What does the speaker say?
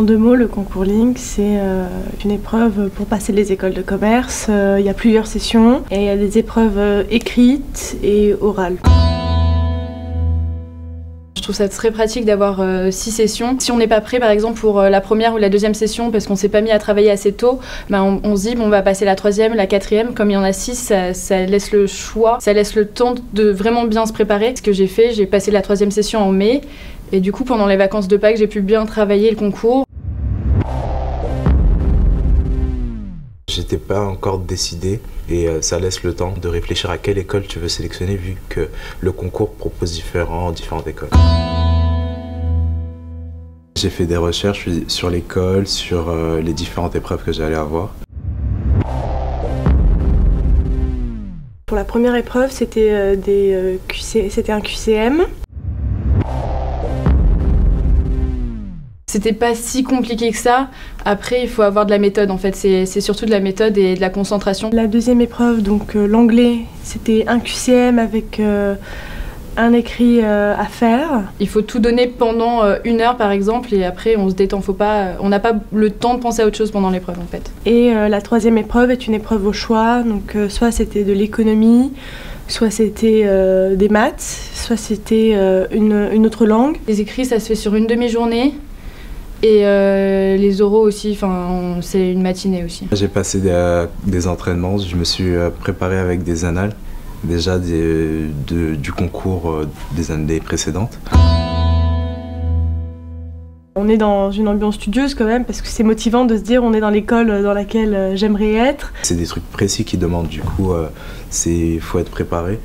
En deux mots, le concours Link, c'est une épreuve pour passer les écoles de commerce. Il y a plusieurs sessions et il y a des épreuves écrites et orales. Je trouve ça très pratique d'avoir 6 sessions. Si on n'est pas prêt par exemple pour la première ou la deuxième session parce qu'on s'est pas mis à travailler assez tôt, on se dit bon, on va passer la troisième, la quatrième. Comme il y en a 6, ça laisse le choix, ça laisse le temps de vraiment bien se préparer. Ce que j'ai fait, j'ai passé la troisième session en mai et du coup pendant les vacances de Pâques, j'ai pu bien travailler le concours. J'étais pas encore décidé et ça laisse le temps de réfléchir à quelle école tu veux sélectionner vu que le concours propose différentes écoles. J'ai fait des recherches sur l'école, sur les différentes épreuves que j'allais avoir. Pour la première épreuve, c'était un QCM. C'était pas si compliqué que ça. Après, il faut avoir de la méthode en fait. C'est surtout de la méthode et de la concentration. La deuxième épreuve, donc l'anglais, c'était un QCM avec un écrit à faire. Il faut tout donner pendant 1 heure par exemple et après on se détend. On n'a pas le temps de penser à autre chose pendant l'épreuve en fait. Et la troisième épreuve est une épreuve au choix. Donc soit c'était de l'économie, soit c'était des maths, soit c'était une autre langue. Les écrits, ça se fait sur une demi-journée. Et les oraux aussi, c'est une matinée aussi. J'ai passé des entraînements, je me suis préparé avec des annales, déjà du concours des années précédentes. On est dans une ambiance studieuse quand même, parce que c'est motivant de se dire on est dans l'école dans laquelle j'aimerais être. C'est des trucs précis qui demandent, du coup, faut être préparé.